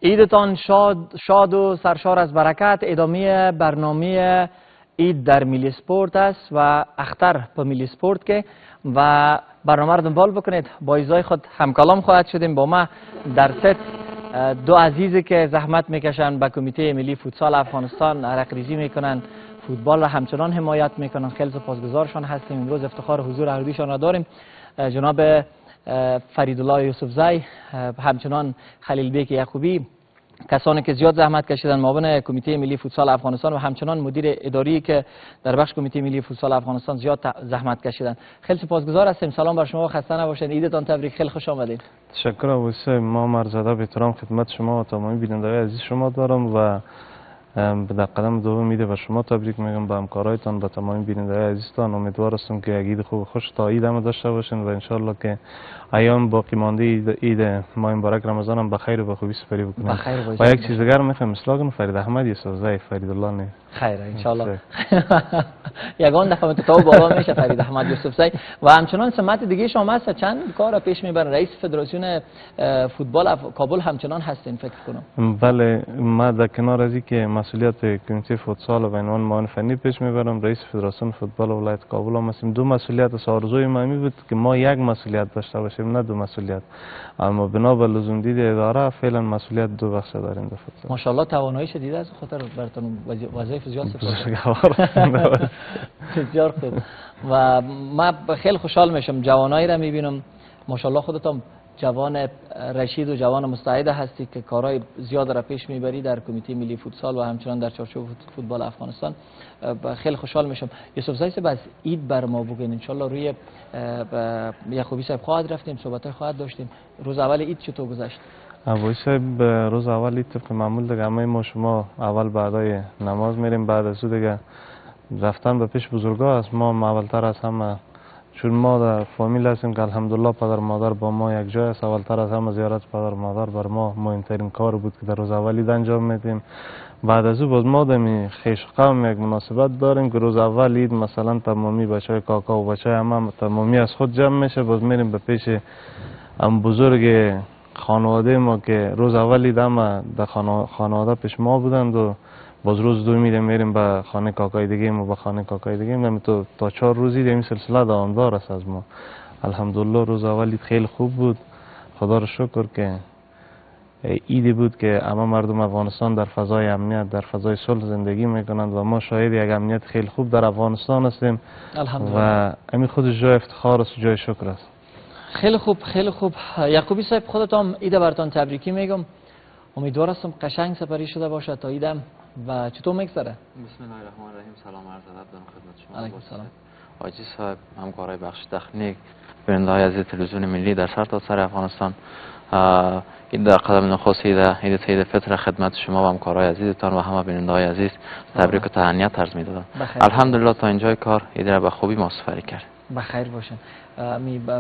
عیدتان شاد و سرشار از برکت. ادامه برنامه عید در میلی سپورت است و اختر په میلی سپورت که و برنامه را دنبال بکنید. با ایزای خود همکلام خواهد شدیم. با ما در ست دو عزیزی که زحمت میکشن به کمیته ملی فوتسال افغانستان عرق ریزی میکنن، فوتبال را همچنان حمایت میکنن. خیلی سپاسگزارشان هستیم. امروز افتخار حضور اردویشان را داریم. جناب فریدالله یوسفزی، همچنان خلیل بیک یعقوبی، کسانی که زیاد زحمت کشیدن، معاون کمیته ملی فوتسال افغانستان و همچنان مدیر اداری که در بخش کمیته ملی فوتسال افغانستان زیاد زحمت کشیدن. خیلی سپاسگزار هستیم. سلام بر شما، خسته نباشید. عیدتان تبریک. خیلی خوش آمدید. تشکر ابو سعید. ما مرزاده به احترام خدمت شما و تمامی بینندگان عزیز شما دارم و به قدم دوم میده به شما تبریک میگم، به همکارایتان، به تمامی بینندگان عزیزتان. امیدوار هستم که عید خوب خوش تا عید هم داشته باشین و ان شاء الله که ایام باقی مانده عید ماه مبارک رمضان هم بخیر و به خوبی سپری بکنیم. و یک چیز دیگر میخوام اصلاح کنم، فرید احمد یوسفزی، فریدالله نه. خیر ان شاء الله. یگان دفعه تو بالا میشه فرید احمد یوسفزی و همچنان سمت دیگه شما هست. چند کار پیش میبرن. رئیس فدراسیون فوتبال کابل همچنان هستین فکر کنم. بله، ما در کنار از اینکه مسئولیت کمیته فوتسال و به عنوان معاون فنی پیش میبرم، رئیس فدراسیون فوتبال ولایت کابل هم هستیم. دو مسئولیت است. آرزوی من بود که ما یک مسئولیت داشته باشیم نه دو مسئولیت، اما بنا به لزوم دید اداره فعلا مسئولیت دو بخش داریم در فوتبال. ماشاءالله توانایی شدید از خاطر براتون وظایف زیاد بسیار خوب و من خیلی خوشحال میشم جوانایی را میبینم. ماشاءالله خودتون جوان رشید و جوان مستعد هستی که کارهای زیاد را پیش میبری در کمیته ملی فوتسال و همچنان در چارچوب فوتبال افغانستان. خیلی خوشحال میشم. یوسفزی صاحب از عید بر ما بگین. انشالله روی یعقوبی صاحب خواهد رفتیم، صحبت خواهد داشتیم. روز اول عید چطور گذشت؟ ابوی صاحب روز اول عید طبق معمول دیگه همه ما شما اول بعدای نماز میریم، بعد از اون دیگه رفتن به پیش بزرگا است. ما اولتر از همه چون ما در فامیل هستیم که الحمدلله پدر مادر با ما یک جای است، اولتر از همه زیارت پدر مادر بر ما مهمترین کار بود که در روز اول عید انجام میدیم. بعد از او باز ما دمی خویش قوم یک مناسبت داریم که روز اول عید مثلا تمامی بچهای کاکا و بچهای عمم تمامی از خود جمع میشه، باز میریم به پیش ام بزرگ خانواده ما که روز اول عید هم در خانواده پیش ما بودند و باز روز دو میریم به خانه کاکای دیگه و به خانه کاکای دیگه. همین تا 4 روزی این سلسله دوامدار است از ما. الحمدلله روز اول عید خیلی خوب بود. خدا رو شکر که عیدی بود که همه مردم افغانستان در فضای امنیت، در فضای صلح زندگی میکنند و ما شاهد یک امنیت خیلی خوب در افغانستان هستیم و همین خودش جای افتخار است و جای شکر است. خیلی خوب، خیلی خوب. یعقوبی صاحب خودتان عید براتون تبریکی میگم. امیدوار هستم قشنگ سپری شده باشه تا عیدم. و چطور میگذره؟ بسم الله الرحمن الرحیم. سلام عرض ادب دارم خدمت شما. علیکم السلام. آجی صاحب، همکارای بخش تکنیک، بیننده‌های عزیز تلویزیون ملی در سرتاسر افغانستان، این در قدم نخست عید فطر خدمت شما و همکارای عزیزتان و همه بیننده‌های عزیز تبریک و تهنیت عرض می‌دادم. الحمدلله تا اینجای کار عید را به خوبی ما سپری کردیم. بخیر باشن.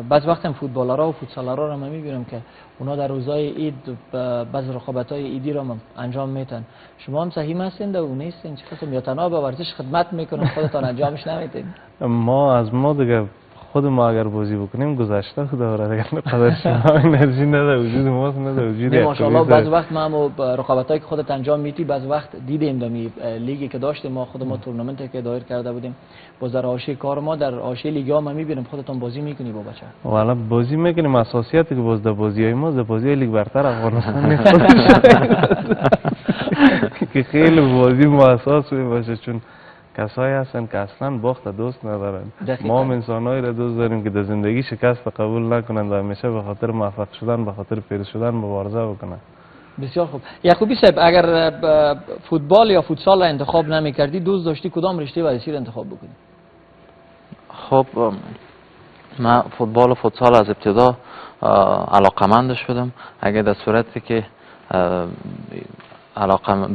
بعض وقت هم فوتبالرها و فوتسالرها را من میبینم که اونا در روزهای عید بعض رقابت‌های عیدی را انجام میتن. شما هم سهیم هستین و نیستین؟ چه قسم یا تنها به ورزش خدمت میکنن خودتان انجامش نمیدین؟ ما دیگه خود ما اگر بازی بکنیم گذشته خدا را دیگه قدر شما انرژی نده وجود ماست نده وجود. ماشاءالله بعض وقت ما رقابتایی که خودت انجام میدی بعض وقت دیدیم دمی لیگی که داشتیم ما خود ما تورنمنتی که دایر کرده بودیم باز در حاشیه کار ما در حاشیه لیگ ها ما میبینیم خودتون بازی میکنی با بچه. والا بازی میکنیم. اساسیاتی که باز در بازیای ما در بازی لیگ برتر افغانستان که خیلی بازی مؤسس باشه، چون کسایی هستن که اصلا باخت دوست ندارن. ما هم انسانایی را دوست داریم که در زندگی شکست قبول نکنند و همیشه به خاطر موفق شدن به خاطر پیروز شدن مبارزه بکنن. بسیار خوب. یعقوبی صاحب، اگر فوتبال یا فوتسال را انتخاب نمی کردی دوست داشتی کدام رشته ورزشی را انتخاب بکنی؟ خب من فوتبال و فوتسال از ابتدا علاقمند شدم. اگر در صورتی که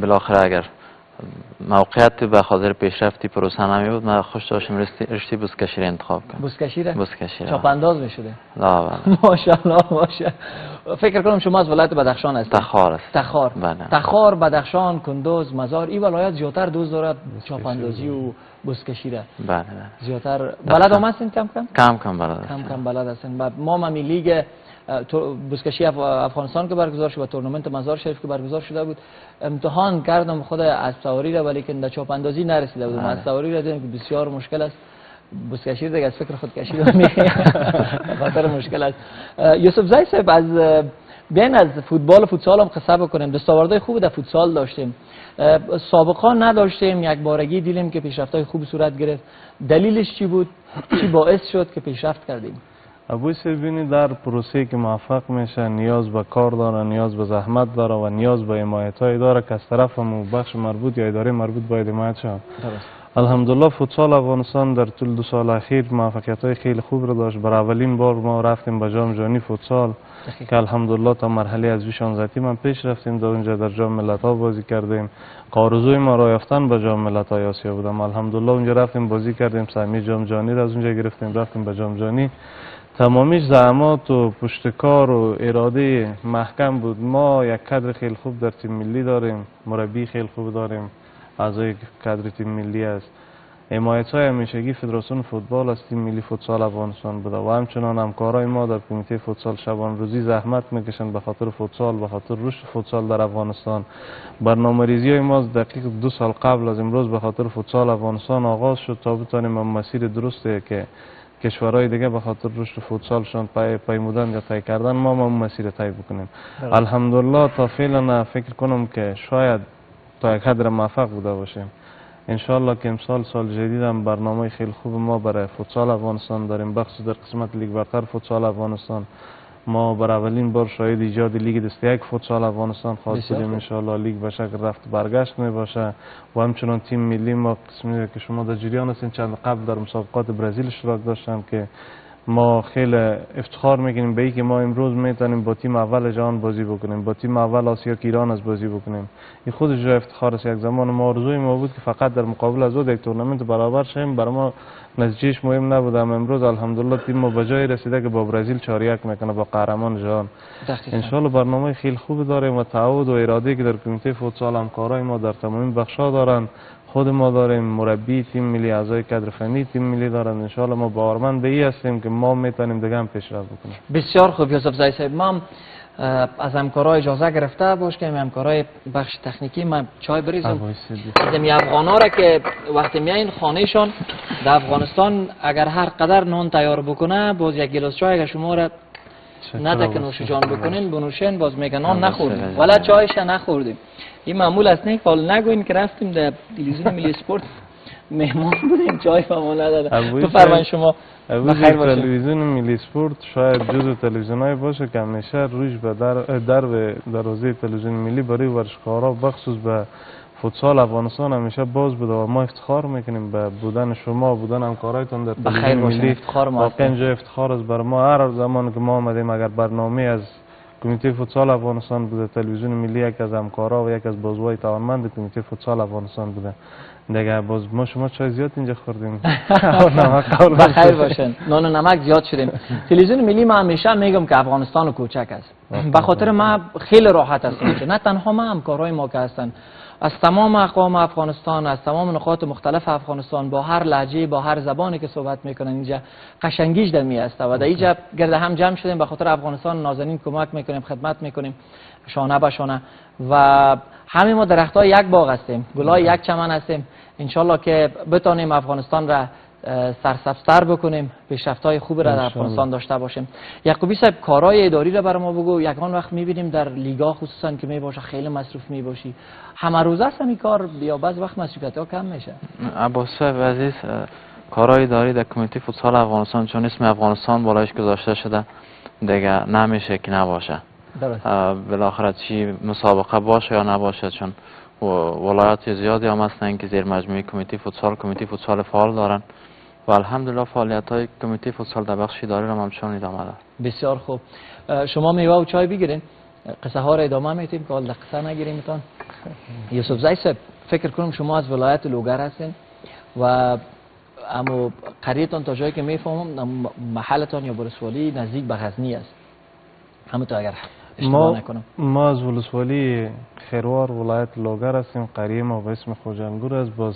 بالاخره اگر موقعیت به خاطر پیشرفتی پروسه نمی بود، من خوش داشتم رشته بزکشی را انتخاب کنم. بزکشی را؟ بزکشی را. چاپ انداز میشده؟ لا بله. ماشاءالله ماشاءالله. فکر کنم شما از ولایت بدخشان هستید. تخار است. تخار. بله. تخار، بدخشان، کندوز، مزار، این ولایت زیاتر دوست دارد چاپ اندازی و بزکشی را. بله. زیاتر بلد هم هستین کم کم؟ کم کم بلد هستم. کم کم بلد هستین. ما ممی لیگ بزکشی افغانستان که برگزار شد و تورنمنت مزار شریف که برگزار شده بود، امتحان کردم خود اسب سواری را، ولی که در چاپ اندازی نرسیده بودم. اسب سواری را دیدم که بسیار مشکل است. بزکشی دیگه از فکر خودکشی رو میگه. خاطر مشکل است. یوسف زای صاحب، از بیاین از فوتبال و فوتسال هم قصه بکنیم. دستاوردهای خوب در فوتسال داشتیم، سابقا نداشتیم، یک بارگی دیدیم که پیشرفت‌های خوب صورت گرفت. دلیلش چی بود؟ چی باعث شد که پیشرفت کردیم؟ ابوی سیبینی در پروسه که موفق میشه نیاز به کار داره، نیاز به زحمت داره و نیاز به حمایت‌های داره که از طرف بخش مربوط یا اداره مربوط باید حمایت شود. الحمدلله فوتسال افغانستان در طول 2 سال اخیر موفقیت‌های خیلی خوب را داشت. برای اولین بار ما رفتیم به جام جهانی فوتسال که الحمدلله تا مرحله از 16 تیم هم پیش رفتیم. در اونجا در جام ملت‌ها بازی کردیم. آرزوی ما را یافتن به جام ملت‌های آسیا بودم. الحمدلله اونجا رفتیم بازی کردیم، سهمیه جام جهانی را از اونجا گرفتیم، رفتیم به جام جهانی. تمامیش زحمات و پشتکار و اراده محکم بود. ما یک کادر خیلی خوب در تیم ملی داریم، مربی خیلی خوب داریم، اعضای کادر تیم ملی است. حمایت‌های همیشگی فدراسیون فوتبال از تیم ملی فوتسال افغانستان بوده و همچنان همکارای ما در کمیته فوتسال شبان روزی زحمت میکشند به خاطر فوتسال، به خاطر رشد فوتسال در افغانستان. برنامه‌ریزی ما دقیق 2 سال قبل از امروز به خاطر فوتسال افغانستان آغاز شد تا بتانیم مسیر درسته که کشورهای دیگه به خاطر رشد فوتسالشون پیمودن یا طی کردن، ما مسیر طی بکنیم. الحمدلله تا فعلا فکر کنم که شاید تا یک حد موفق بوده باشیم. انشالله که امسال سال جدید هم برنامه خیلی خوب ما برای فوتسال افغانستان داریم. بخصوص در قسمت لیگ برتر فوتسال افغانستان ما برای اولین بار شاهد ایجاد لیگ دسته یک فوتسال افغانستان خواهد بودیم. انشالله لیگ به شکل رفت برگشت می باشه و همچنان تیم ملی ما قسمی که شما در جریان هستین چند قبل در مسابقات برزیل اشتراک داشتن که ما خیلی افتخار میکنیم به اینکه ما امروز میتونیم با تیم اول جهان بازی بکنیم، با تیم اول آسیا که ایران از بازی بکنیم. این خودش جای افتخار است. یک زمان ما آرزوی ما بود که فقط در مقابل از یک تورنمنت برابر شیم، برای ما نتیجهش مهم نبود. اما امروز الحمدلله تیم ما به جای رسیده که با برزیل 4-1 میکنه، با قهرمان جهان. ان شاء الله برنامه خیلی خوب داریم و تعهد و اراده که در کمیته فوتسال همکارای ما در تمام بخشا دارن، خود ما داریم، مربی تیم ملی، اعضای کادر فنی تیم ملی دارن. ان شاء الله ما باورمند به این هستیم که ما میتونیم دیگه هم پیشرفت بکنیم. بسیار خوب یوسف زای صاحب، ما از همکارای اجازه گرفته باش که همکارای بخش تکنیکی من چای بریزم از این افغانا را که وقتی میاین خانهشان در افغانستان اگر هر قدر نان تیار بکنه باز یک گلاس چای اگر شما را نده که نوش جان بکنین بنوشین باز میگن نان نخوردیم ولی چایش نخوردیم. این معمول است. نه فال نگوین که رفتیم در تلویزیون ملی اسپورت مهمان بودیم چای فهمون نداده. تو فرمان شما بخیر باشید. تلویزیون ملی اسپورت شاید جزو تلویزیونای باشه که همیشه رویش به در دروازه تلویزیون ملی برای ورزشکارا بخصوص به فوتسال افغانستان همیشه باز بوده و ما افتخار میکنیم به بودن شما، بودن همکارایتون در تلویزیون ملی. واقعا جای افتخار است برای ما. هر زمان که ما آمدیم اگر برنامه از کمیته فوتسال افغانستان بوده، تلویزیون ملی یک از همکارا و یک از بازوهای توانمند کمیته فوتسال افغانستان بوده دیگه. باز ما شما چای زیاد اینجا خوردیم. بخیر باشن. نان و نمک زیاد شدیم. تلویزیون ملی ما همیشه میگم که افغانستان کوچک است. به خاطر ما خیلی راحت هستیم. نه تنها ما، همکارای ما که هستن از تمام اقوام افغانستان، از تمام نقاط مختلف افغانستان، با هر لهجه، با هر زبانی که صحبت میکنن اینجا قشنگیش در می است و در اینجا گرد هم جمع شدیم به خاطر افغانستان. نازنین کمک میکنیم، خدمت میکنیم شانه به شانه و همه ما درختای یک باغ هستیم، گلای یک چمن هستیم. انشالله که بتانیم افغانستان را سرسبزتر بکنیم، پیشرفت‌های خوب را در افغانستان داشته باشیم. یعقوبی صاحب، کارهای اداری را برای ما بگو. یکان وقت می‌بینیم در لیگا خصوصا که میباشه خیلی مصروف میباشی، همه روز است این کار یا بعض وقت مصروفیت‌ها کم میشه؟ عباس صاحب عزیز، کارهای اداری در کمیته فوتسال افغانستان چون اسم افغانستان بالایش گذاشته شده دیگه نمیشه که نباشه. بالاخره چی مسابقه باشه یا نباشه، چون ولایات زیادی هم هستن که زیر مجموعه کمیته فوتسال فعال دارن و الحمدلله فعالیت‌های کمیته فوتسال در بخش اداری هم همچنان ادامه داره. بسیار خوب. شما میوه و چای بگیرین، قصه ها را ادامه میتیم که حال قصه نگیریم. یوسف زی صاحب، فکر کنم شما از ولایت لوگر هستین و اما قریتان تا جایی که میفهمم محلتان یا ولسوالی نزدیک به غزنی است. همونطور اگر اشتباه نکنم. ما از ولسوالی خیروار ولایت لوگر هستیم. قریه ما به اسم خوجانگور است. باز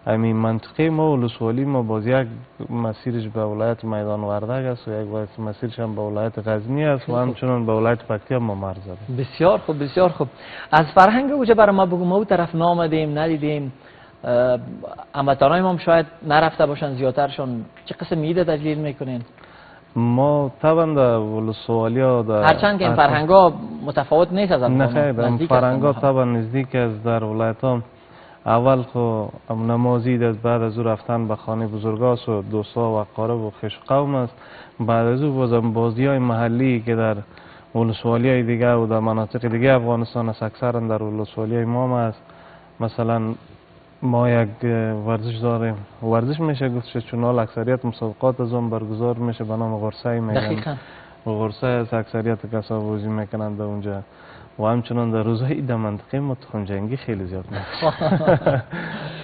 همین منطقه ما ولسوالی ما باز یک مسیرش به ولایت میدان وردگ است و یک مسیرش هم به ولایت غزنی است و همچنان به ولایت پکتیا ما مرز داریم. بسیار خوب، بسیار خوب. از فرهنگ اوجه برای ما بگو، ما او طرف نامدیم ندیدیم، هموطنای ما شاید نرفته باشن زیادترشون، چه قسم میده تجلیل میکنین؟ ما طبعا در ولسوالی ها هرچند که این فرهنگ ها متفاوت نیست از نه خیر، این فرهنگ ها طبعا نزدیک است. در ولایت ها اول خو نمازید است، بعد از او رفتن به خانه بزرگاست و دوستا و اقارب و خویش قوم است. بعد از او بازم بازی های محلی که در ولسوالی های دیگر و در مناطق دیگر افغانستان است، اکثرا در ولسوالی های ما است. مثلا ما یک ورزش داریم، ورزش میشه گفت چون حال اکثریت مسابقات از اون برگزار میشه به نام غرسه میگن. دقیقاً غرسه از اکثریت کسا بازی میکنند اونجا و همچنان در روزهای در منطقه ما تخم جنگی خیلی زیاد میشه.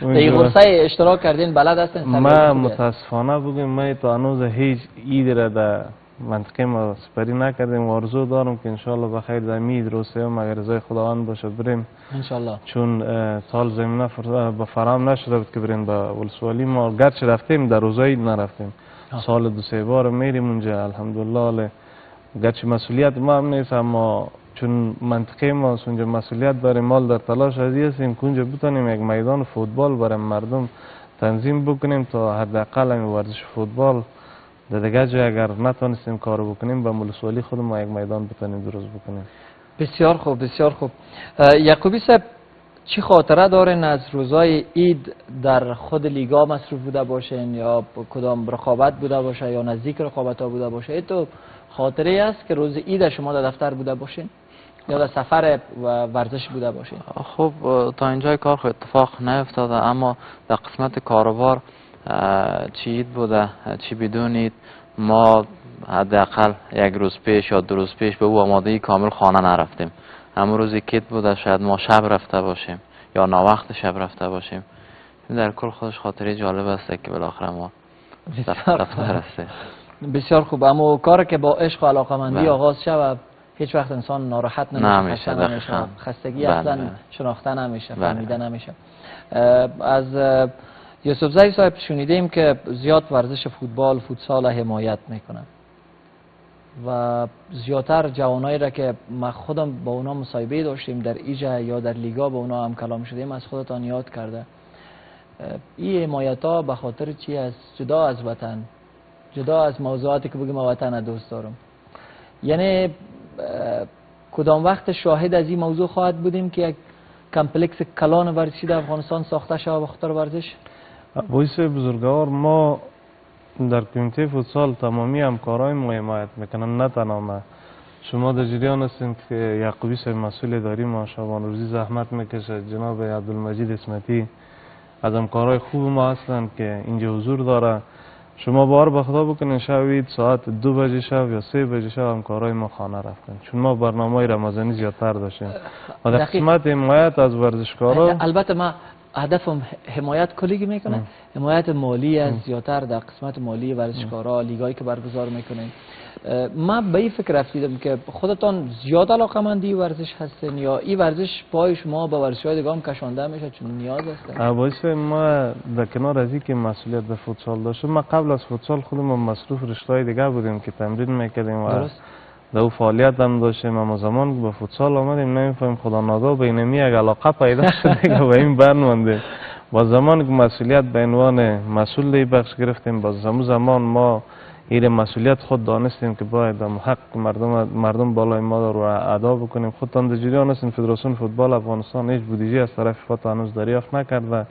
در این غرسه اشتراک کردین؟ بلد هستین؟ ما متاسفانه بگیم ما تا هنوز هیچ عید را در منطقه ما سپری نکردیم و آرزو دارم که انشالله بخیر در مید روسیه و مگر رضای خداوند باشه بریم انشالله، چون سال زمینه به فرام نشده بود که بریم به ولسوالی. ما گرچه رفتیم در روزایی نرفتیم، سال دو سه بار میریم اونجا الحمدلله. گرچه مسئولیت ما هم نیست اما چون منطقه ما اونجا مسئولیت داریم، مال در تلاش ازی هستیم که اونجا بتونیم یک میدان فوتبال برای مردم تنظیم بکنیم تا حداقل این ورزش فوتبال در دیگه جای اگر نتونستیم کارو بکنیم به ولسوالی خود ما یک میدان بتونیم درست بکنیم. بسیار خوب، بسیار خوب. یعقوبی صاحب، چی خاطره دارین از روزای عید؟ در خود لیگا مصروف بوده باشین یا کدام رقابت بوده باشه یا نزدیک رقابت ها بوده باشه؟ تو خاطره است که روز عید شما در دفتر بوده باشین یا در سفر و ورزش بوده باشین؟ خب تا اینجای کار خود اتفاق نیفتاده، اما در قسمت کاروبار چی عید بوده چی بدون عید ما حداقل یک روز پیش یا دو روز پیش به او آمادگی کامل خانه نرفتیم. همون روزی کیت بوده شاید ما شب رفته باشیم یا ناوقت شب رفته باشیم. در کل خودش خاطره جالب است که بالاخره ما دفتر هستیم. بسیار خوب. اما کار که با عشق و علاقمندی آغاز شود هیچ وقت انسان ناراحت نمیشه، خستگی اصلا شناخته نمیشه، فهمیده نمیشه. از یوسف زی صاحب شنیدیم که زیاد ورزش فوتبال، فوتسال حمایت میکنن و زیادتر جوانایی را که ما خودم با اونا مصاحبه داشتیم در ایجا یا در لیگا با اونا هم کلام شدیم از خودتان یاد کرده. این حمایت ها به خاطر چی است؟ جدا از وطن، جدا از موضوعاتی که بگیم وطن دوست دارم، یعنی کدام وقت شاهد از این موضوع خواهد بودیم که یک کمپلکس کلان ورزشی در افغانستان ساخته شود به خاطر ورزش؟ وایس بزرگوار، ما در کمیته فوتسال تمامی همکارای ما حمایت میکنن، نه تنها ما. شما در جریان هستین که یعقوبی صاحب مسئول اداری ما شبان روزی زحمت میکشه، جناب عبدالمجید اسمتی از همکارای خوب ما هستن که اینجا حضور داره. شما بار به خدا بکنین شوید ساعت 2 بجه شب یا 3 بجه شب همکارای ما خانه رفتن، چون ما برنامه رمضانی زیادتر داشتیم و در قسمت حمایت از ورزشکارا. البته ما هدفم حمایت کلیگی میکنه، حمایت مالی از زیادتر در قسمت مالی ورزشکارا، لیگایی که برگزار میکنین. ما به این فکر رفتیدم که خودتان زیاد علاقمندی ورزش هستین یا این ورزش پای شما به ورزش‌های دیگه هم کشانده میشه چون نیاز هست؟ وایس ما در کنار از اینکه مسئولیت در فوتسال داشتم، ما قبل از فوتسال خودمون مصروف رشته‌های دیگه بودیم که تمرین میکردیم و در او فعالیت هم داشتیم. اما زمان که به فوتسال آمدیم نمیفهمیم خدا ناگاه بینمی یک علاقه پیدا شد که به این برنوانده. با زمان که مسئولیت به عنوان مسئول دی بخش گرفتیم، با زمان ما این مسئولیت خود دانستیم که باید حق مردم بالای ما رو ادا بکنیم. خودتان در جریان هستین فدراسیون فوتبال افغانستان هیچ بودجه از طرف فوتبال هنوز دریافت نکرده،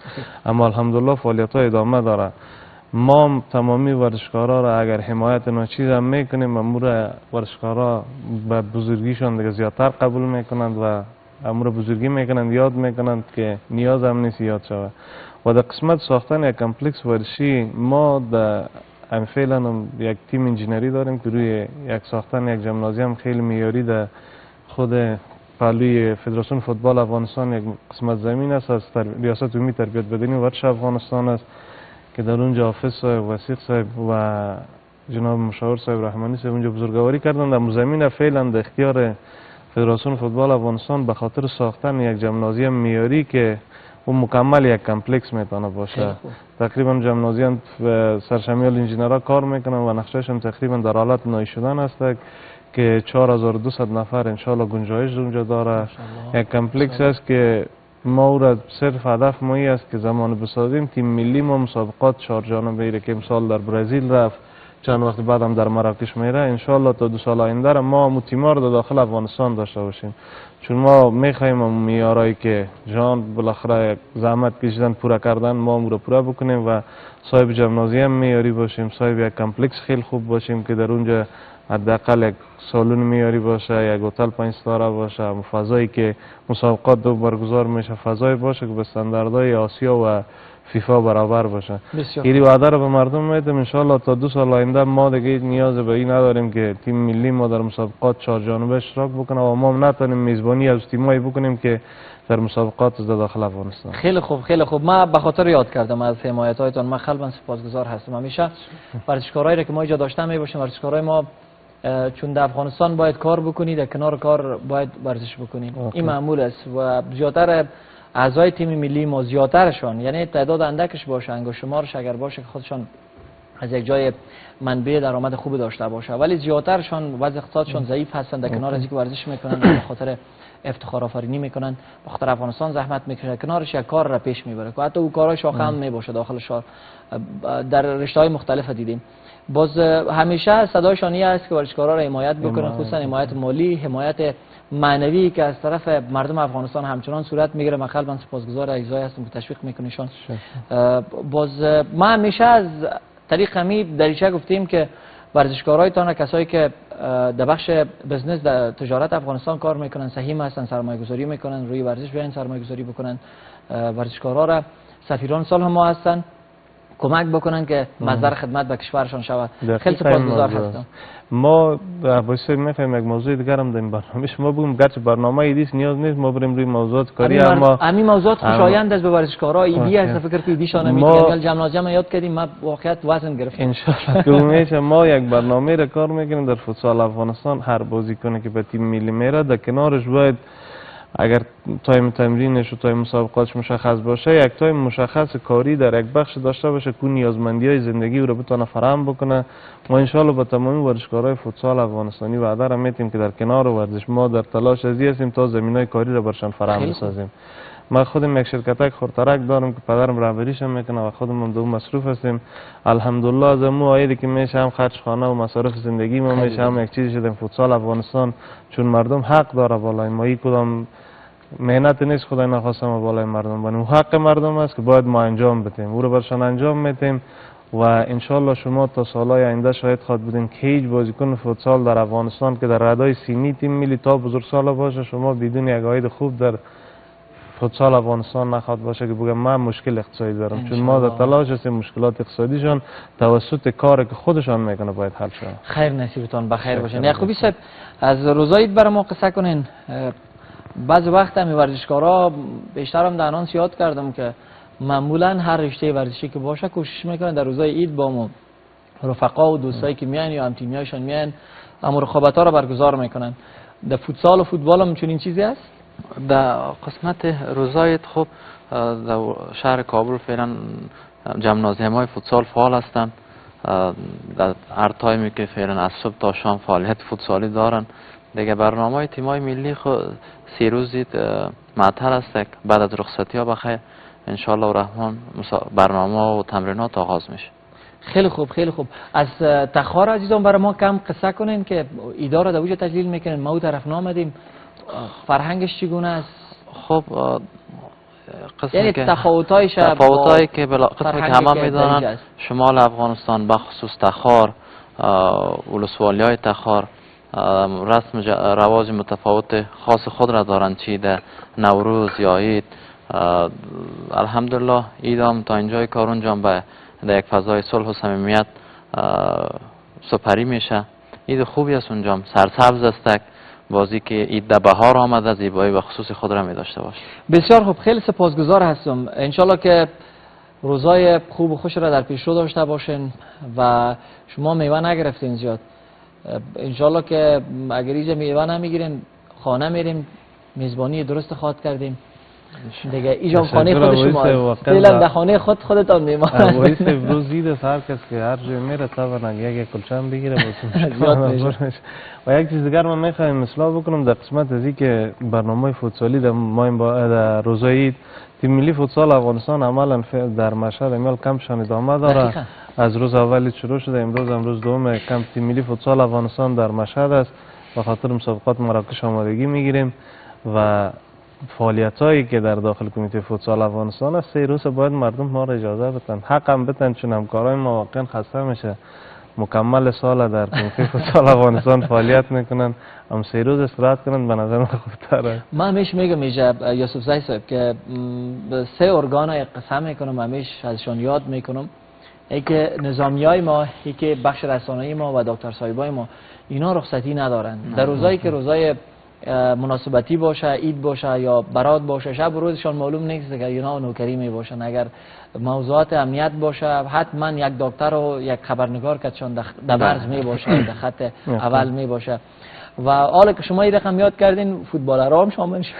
اما الحمدلله فعالیت ها ادامه داره. ما تمامی ورزشکارا را اگر حمایت اینا چیز هم میکنیم، امور ورزشکارا به بزرگیشان دیگه زیادتر قبول میکنند و امور بزرگی میکنند، یاد میکنند که نیاز هم نیست یاد شود. و در قسمت ساختن یک کمپلکس ورزشی ما در فعلا یک تیم انجینری داریم که روی یک ساختن یک ژیمنازیوم خیلی معیاری در خود پهلوی فدراسیون فوتبال افغانستان یک قسمت زمین است از ریاست عمومی تربیت بدنی و ورزش افغانستان است که در اونجا حافظ صاحب، وثیق صاحب و جناب مشاور صاحب رحمانی صاحب اونجا بزرگواری کردند. در زمین فعلا در اختیار فدراسیون فوتبال افغانستان به خاطر ساختن یک ژیمنازیوم معیاری که اون مکمل یک کمپلکس میتونه باشه. تقریبا ژیمنازیوم سرشمیال انجینرها کار میکنن و نقشهش هم تقریبا در حالت نهایی شدن است که 4200 نفر انشالله گنجایش اونجا داره. یک کمپلکس است که ما او را صرف هدف مایی است که زمان بسازیم تیم ملی ما مسابقات 4 جانبه که امسال در برزیل رفت، چند وقت بعد هم در مراکش میره، انشالله تا 2 سال آینده را ما تیم‌ها رو داخل افغانستان داشته باشیم، چون ما میخوایم معیارایی که جان بالاخره زحمت کشیدن پورا کردن ما اون رو پورا بکنیم و صاحب ژیمنازیوم معیاری باشیم، صاحب یک کمپلکس خیلی خوب باشیم که در اونجا حداقل یک سالن معیاری باشه، یک هتل 5 ستاره باشه، فضایی که مسابقات دو برگزار میشه فضایی باشه که به استانداردهای آسیا و فیفا برابر باشه. این وعده رو به مردم میدم ان شاء الله تا 2 سال آینده ما دیگه نیاز به این نداریم که تیم ملی ما در مسابقات 4 جانبه اشتراک بکنه و ما نتونیم میزبانی از تیمایی بکنیم که در مسابقات از داخل افغانستان. خیلی خوب خیلی خوب. ما به خاطر یاد کردم از حمایت هایتان، من قلبا سپاسگزار هستم. همیشه ورزشکارایی که ما اینجا داشته می باشیم، ورزشکارای ما چون در افغانستان باید کار بکنید، در کنار کار باید ورزش بکنید. این معمول است و زیاتر اعضای تیم ملی ما زیاترشان، یعنی تعداد اندکش باشه، انگشتمارش اگر باشه که خودشان از یک جای منبع درآمد خوب داشته باشه، ولی زیاترشان وضع اقتصادشان ضعیف هستند، در کنار از اینکه ورزش میکنن به خاطر افتخار آفرینی میکنن، به خاطر افغانستان زحمت میکشن، کنارش یک کار را پیش میبره که حتی او کارهای شاخه هم میباشه داخل شهر در رشته‌های مختلف دیدیم. باز همیشه صدایشان این است که ورزشکارا را حمایت بکنن، خصوصا حمایت مالی، حمایت معنوی که از طرف مردم افغانستان همچنان صورت میگیره. من قلبا سپاسگزار اعضای هستم که تشویق میکنیشان. باز ما همیشه از طریق همی دریچه گفتیم که ورزشکارایتان، کسایی که در بخش بزنس در تجارت افغانستان کار میکنن، سهیم هستن، سرمایه گذاری میکنن، روی ورزش بیاین سرمایه گذاری بکنن. ورزشکارا را سفیران صلح ما هستن، کمک بکنن که مصدر خدمت به کشورشان شود. خیلی سپاسگزار هستم. ما باید میخوایم یک موضوع دیگر هم در این برنامه شما بگم، گرچه برنامه ایدیس نیاز نیست ما بریم روی موضوعات کاری، اما همین موضوعات خوشایند است به ورزشکارا. ایدی است فکر که ایدیشان میگن جمع یاد کردیم، ما واقعیت وزن گرفتیم ان شاء الله که ما یک برنامه را کار میکنیم در فوتسال افغانستان. هر بازیکنی که به تیم ملی میره در کنارش باید اگر تایم تمرینش و تایم مسابقاتش مشخص باشه، یک تایم مشخص کاری در یک بخش داشته باشه که نیازمندی‌های زندگی او را بتونه فراهم بکنه. ما ان شاء الله با تمام ورزشکارای فوتسال افغانستانی وعده را میتیم که در کنار ورزش ما در تلاش ازی هستیم تا زمینای کاری را برشان فراهم بسازیم. ما خودم یک شرکتک خورترک دارم که پدرم رهبریش میکنه و خودم هم دو مصروف هستیم. الحمدلله از مو عایدی که میشه هم خرج خانه و مصارف زندگی ما میشه، هم یک چیزی شدیم فوتسال افغانستان، چون مردم حق داره بالای ما. این کدام مهنت نیست خدای نخواسته ما بالای مردم بانیم، حق مردم است که باید ما انجام بدیم، او رو برشان انجام میدیم و انشالله شما تا سالهای آینده شاید خواد بودین که هیچ بازیکن فوتسال در افغانستان که در ردای سینی تیم ملی تا بزرگسال باشه شما بدون یک عاید خوب در فوتسال افغانستان نخواد باشه که بگم من مشکل اقتصادی دارم، چون ما در تلاش هستیم مشکلات اقتصادیشان توسط کاری که خودشان میکنه باید حل شه. خیر نصیبتان بخیر باشه. یعقوبی صاحب از روزایید برای ما قصه کنین. بعض وقت هم ورزشکارا بیشتر هم در آنس یاد کردم که معمولا هر رشته ورزشی که باشه کوشش میکنن در روزای عید با ما رفقا و دوستایی که میان یا هم تیمیاشون میان اما رقابت‌ها رو برگزار میکنن. در فوتسال و فوتبال هم چنین چیزی هست؟ در قسمت روزای خوب در شهر کابل فعلا ژیمنازیوم‌های فوتسال فعال هستند. در هر تایمی که فعلا از صبح تا شام فعالیت فوتسالی دارن. دیگه برنامه تیم‌های ملی خود 3 روزی معطل است. بعد از رخصتی ها بخیر ان شاء الله الرحمن برنامه و تمرینات آغاز میشه. خیلی خوب خیلی خوب. از تخار عزیزان برای ما کم قصه کنین که اداره در وجه تجلیل میکنن، ما او طرف نامدیم، فرهنگش چگونه است؟ خب یعنی تفاوتایی که قسمی که همه میدونن شمال افغانستان بخصوص تخار ولسوالی های تخار رسم رواج متفاوت خاص خود را دارند، چی در نوروز یا عید. الحمدلله عید هم تا اینجای کار انجام به در یک فضای صلح و صمیمیت سپری میشه. عید خوبی است اونجا، سرسبز است بازی که این در بهار آمده زیبایی و خصوصی خود را می داشته باشه. بسیار خوب، خیلی سپاسگزار هستم. انشالله که روزای خوب و خوش را در پیش رو داشته باشین و شما میوه نگرفتین زیاد. انشالله که اگر اینجا میوه نمیگیرین خانه میریم میزبانی درست خواهد کردیم دیگه. اینجا خانه خود شما فعلا در خانه خودتان میمانند. وایس امروز عید است، هر کس که هر جای میره طبعا یک کلچم بگیره و یک چیز دیگر من میخوایم اصلاح بکنم در قسمت از که برنامه فوتسالی در روزای عید تیم ملی فوتسال افغانستان عملا در مشهد امیال کمپشان ادامه داره. از روز اولی شروع شده، امروز دوم کمپ تیم ملی فوتسال افغانستان در مشهد است. به خاطر مسابقات مراکش آمادگی میگیریم و فعالیت هایی که در داخل کمیته فوتسال افغانستان است. 3 روز باید مردم ما را اجازه بدن، حق هم بدن، چون همکارای ما واقعا خسته میشه. مکمل سال در کمیته فوتسال افغانستان فعالیت میکنن، هم 3 روز استراحت کنن به نظر من خوبتره. من همیشه میگم یوسف زی صاحب که 3 ارگان قسم میکنم، همیشه ازشان یاد میکنم. ای که نظامیای ما، ای که بخش رسانه‌ای ما و دکتر صاحبای ما اینا رخصتی ندارن. در روزایی که روزای مناسبتی باشه، عید باشه یا برات باشه، شب و روزشان معلوم نیست که اینا نوکری می باشن. اگر موضوعات امنیت باشه حتما یک دکتر و یک خبرنگار کتشان در برز می باشه، در خط اول می باشه. و حالا که شما این رقم یاد کردین فوتبالرها هم شامل شد.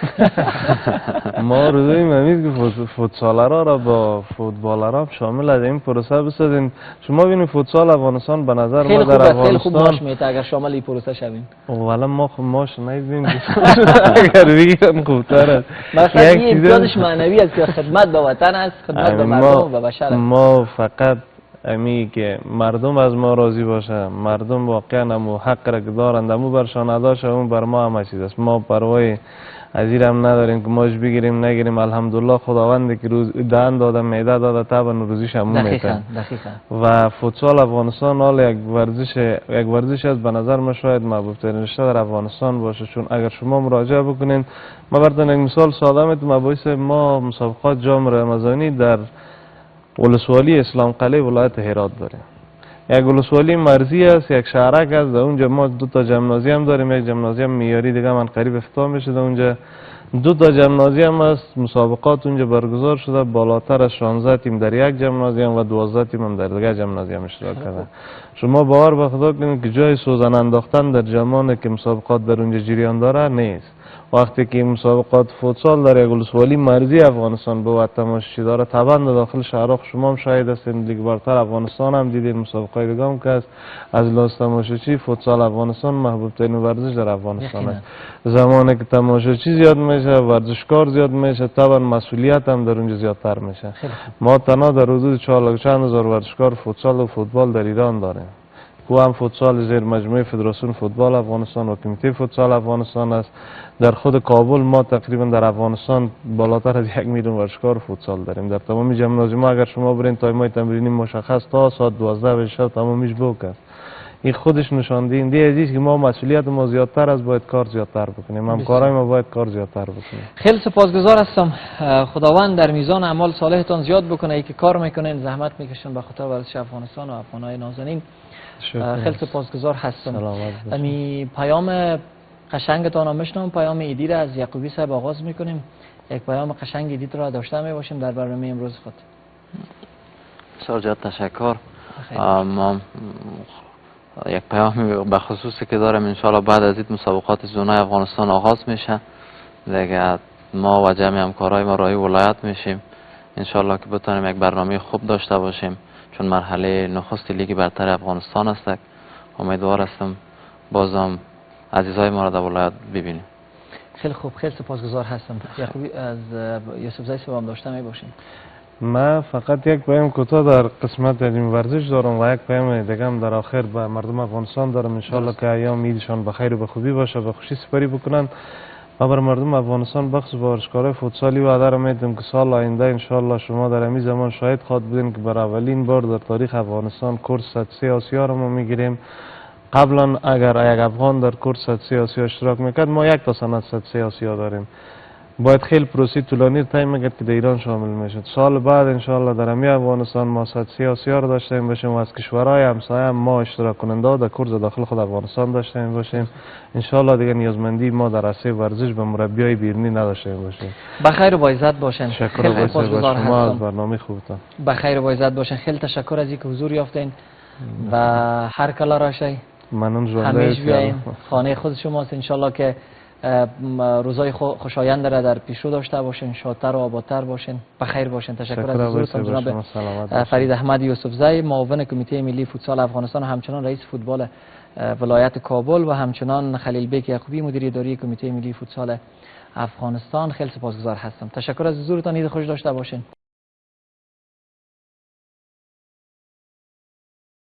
ما رو داریم امید که فوتسالرها را با فوتبالرها هم شامل از این پروسه بسازین. شما ببینید فوتسال افغانستان به نظر ما در افغانستان خیلی خوب ماش میته اگر شامل این پروسه شوین. والا ما ماش نمیدیم اگر بگیرن خوبتر است. مثلا این امتیازش معنوی است که خدمت به وطن است، خدمت به مردم و بشر. ما فقط امی که مردم از ما راضی باشه، مردم واقعا همو حق را که دارند همو برشان ادا شه، اون بر ما همه چیز است. ما پروای از این هم نداریم که ماش بگیریم نگیریم. الحمدلله خداوند که روز دهن داده معده داده طبعا روزیش همون میته. و فوتسال افغانستان حال یک ورزش است به نظر من شاید محبوب ترین رشته در افغانستان باشه. چون اگر شما مراجعه بکنین، ما براتون یک مثال ساده میتونم. مباحث ما مسابقات جام رمضانی در ولسوالی اسلام قلعه ولایت هرات داریم. یک ولسوالی مرزی است، یک شهرک است. در اونجا ما 2 تا ژیمنازیوم داریم، یک ژیمنازیوم معیاری دیگه من قریب افتتاح میشه. در اونجا 2 تا ژیمنازیوم است. مسابقات اونجا برگزار شده، بالاتر از 16 تیم در یک ژیمنازیوم و 12 تیم هم در دیگه ژیمنازیوم اشتراک کرده. شما باور به خدا کنید که جای سوزن انداختن در زمانی که مسابقات در اونجا جریان داره نیست. وقتی که مسابقات فوتسال در یک ولسوالی مرزی افغانستان به تماشاچی داره، طبعا داخل شهرک شما هم شاهد هستین، لیگ برتر افغانستان هم دیدین، مسابقات دیگه هم که است. از لحاظ تماشاچی فوتسال افغانستان محبوب ترین ورزش در افغانستان است. زمانی که تماشاچی زیاد میشه، ورزشکار زیاد میشه، طبعا مسئولیت هم در اونجا زیادتر میشه. ما تنها در حدود 4,000 ورزشکار فوتسال و فوتبال در ایران داریم. او هم فوتسال زیر مجموعه فدراسیون فوتبال افغانستان و کمیته فوتسال افغانستان است. در خود کابل ما تقریبا در افغانستان بالاتر از 1 میلیون ورزشکار فوتسال داریم. در تمام ژیمنازیوم اگر شما برین تایم‌های تمرینی مشخص تا ساعت 12 شب تمامیش بوک است. این خودش نشان دهنده است که ما مسئولیت ما زیادتر از باید کار زیادتر بکنیم، همکارای ما باید کار زیادتر بکنیم. خیلی سپاسگزار هستم. خداوند در میزان اعمال صالحتان زیاد بکنه. ای که کار میکنین، زحمت میکشن به خاطر ورزش افغانستان و افغانای نازنین. خیلی سپاسگزار هستم. امی پیام قشنگتان رو میشنم، پیام ایدی را از یعقوبی صاحب آغاز میکنیم. یک پیام قشنگ ایدی را داشته میباشیم در برنامه امروز خود. بسیار زیاد تشکر. ما یک پیام به خصوصی که دارم، انشالله بعد از این مسابقات زونای افغانستان آغاز میشه دیگه، ما و جمعی همکارای ما راهی ولایت میشیم انشالله که بتونیم یک برنامه خوب داشته باشیم، چون مرحله نخست لیگ برتر افغانستان است. امیدوار هستم بازم عزیزای ما را در ولایت ببینیم. خیلی خوب، خیلی سپاسگزار هستم. یعقوبی از یوسف زی صاحب هم داشته میباشیم. من فقط یک پیام کوتاه در قسمت این ورزش دارم و یک پیام دیگه هم در آخر به مردم افغانستان دارم. انشالله که ایام عیدشان بخیر و به خوبی باشه، به خوشی سپری بکنن. ما بر مردم افغانستان بخصوص ورزشکارای فوتسالی وعده را میدیم که سال آینده انشالله شما در همین زمان شاهد خواهد بودین که بر اولین بار در تاریخ افغانستان کورس 103 آسیا را ما میگیریم. قبلا اگر یک افغان در کورس 103 آسیا اشتراک میکرد، ما 1 تا سند 103 آسیا داریم. باید خیلی پروسه طولانی طی میگرد که در ایران شامل میشد. سال بعد انشالله در همی افغانستان ما صد سیاسی ها رو داشته باشیم و از کشورهای همسایه هم ما اشتراک کننده در کورس داخل خود افغانستان داشته باشیم. انشالله دیگه نیازمندی ما در عرصه ورزش به مربیای بیرونی نداشته باشیم. بخیر و با عزت باشین. شکر و شما از برنامه خوبتان. بخیر و با عزت باشین. خیلی تشکر از اینکه حضور یافتین و هر کلا راشی. ممنون جوانده. همیشه بیایم. خانه خود شماست. انشالله که روزای خوشایند را در پیشرو داشته باشین، شادتر و آبادتر باشین، بخیر باشین. تشکر از حضورتان جناب فرید احمد یوسفزی، معاون کمیته ملی فوتسال افغانستان و همچنان رئیس فوتبال ولایت کابل و همچنان خلیل بیک یعقوبی مدیر اداری کمیته ملی فوتسال افغانستان. خیلی سپاسگزار هستم. تشکر از حضورتان. عید خوش داشته باشین.